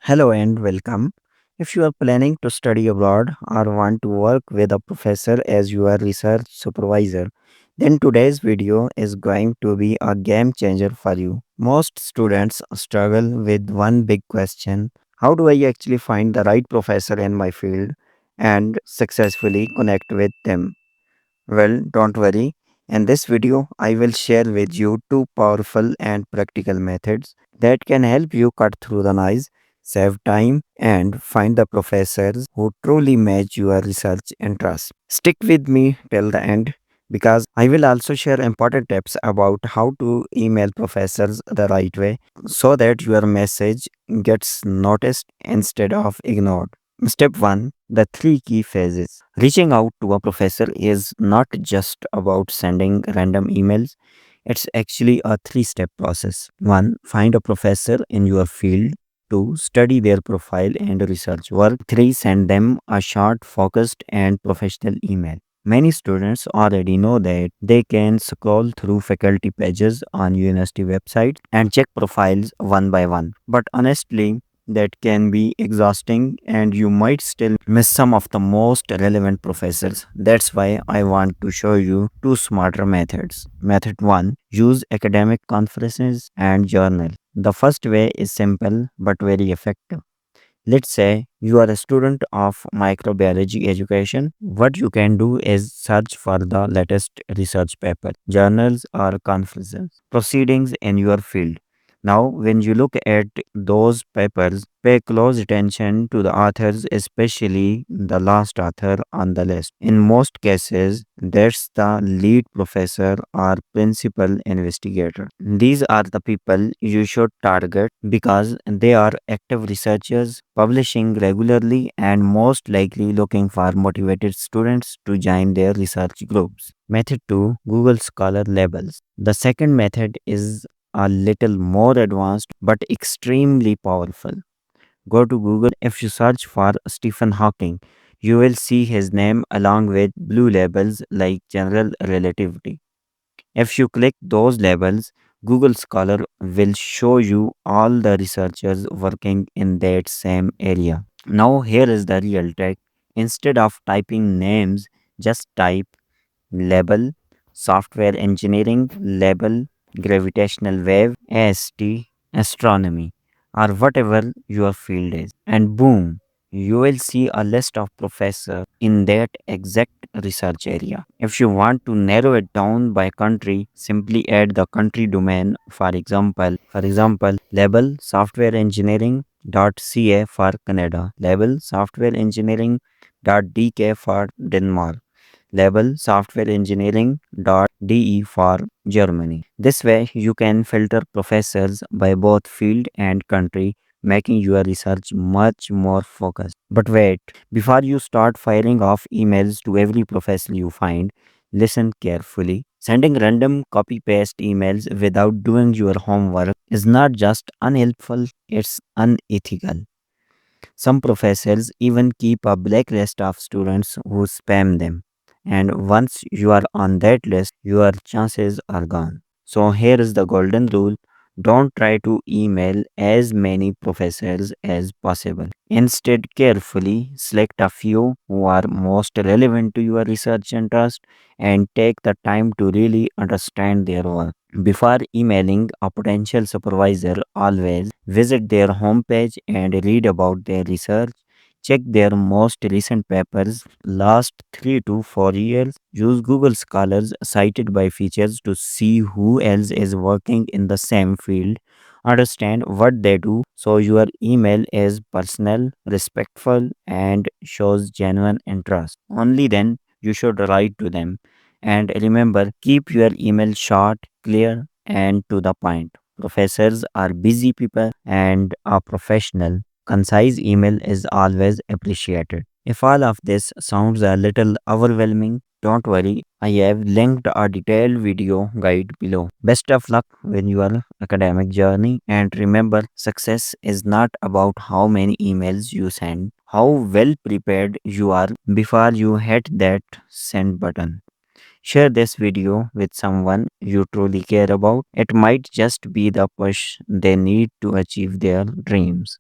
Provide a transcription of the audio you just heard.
Hello and welcome. If you are planning to study abroad or want to work with a professor as your research supervisor, then today's video is going to be a game changer for you. Most students struggle with one big question: how do I actually find the right professor in my field and successfully connect with them? Well, don't worry. In this video, I will share with you two powerful and practical methods that can help you cut through the noise, save time, and find the professors who truly match your research interests. Stick with me till the end because I will also share important tips about how to email professors the right way so that your message gets noticed instead of ignored. Step 1: the three key phases. Reaching out to a professor is not just about sending random emails, it's actually a three-step process. 1. Find a professor in your field. 2. Study their profile and research work. 3. Send them a short, focused, and professional email. Many students already know that they can scroll through faculty pages on university website and check profiles one by one. But honestly, that can be exhausting and you might still miss some of the most relevant professors. That's why I want to show you two smarter methods. Method 1: use academic conferences and journal. The first way is simple but very effective. Let's say you are a student of microbiology education. What you can do is search for the latest research paper, journals, or conferences, proceedings in your field. Now, when you look at those papers, pay close attention to the authors, especially the last author on the list. In most cases, that's the lead professor or principal investigator. These are the people you should target because they are active researchers, publishing regularly, and most likely looking for motivated students to join their research groups. Method 2: Google Scholar Labels. The second method is a little more advanced but extremely powerful. Go to Google. If you search for Stephen Hawking, you will see his name along with blue labels like general relativity. If you click those labels, Google Scholar will show you all the researchers working in that same area. Now, here is the real trick. Instead of typing names, just type label, software engineering, label, gravitational wave, AST, astronomy, or whatever your field is. And boom, you will see a list of professors in that exact research area. If you want to narrow it down by country, simply add the country domain. For example, label software engineering .ca for Canada, label software engineering .dk for Denmark, label software engineering.de for Germany. This way, you can filter professors by both field and country, making your research much more focused. But wait, before you start firing off emails to every professor you find, listen carefully. Sending random copy paste emails without doing your homework is not just unhelpful, it's unethical. Some professors even keep a blacklist of students who spam them. And once you are on that list, your chances are gone. So here is the golden rule: don't try to email as many professors as possible. Instead, carefully select a few who are most relevant to your research interest and take the time to really understand their work. Before emailing a potential supervisor, always visit their homepage and read about their research. Check their most recent papers, last 3 to 4 years. Use Google Scholars cited by features to see who else is working in the same field. Understand what they do so your email is personal, respectful, and shows genuine interest. Only then you should write to them. And remember, keep your email short, clear, and to the point. Professors are busy people and a professional. Concise email is always appreciated. If all of this sounds a little overwhelming, don't worry, I have linked a detailed video guide below. Best of luck with your academic journey, and remember, success is not about how many emails you send, how well prepared you are before you hit that send button. Share this video with someone you truly care about. It might just be the push they need to achieve their dreams.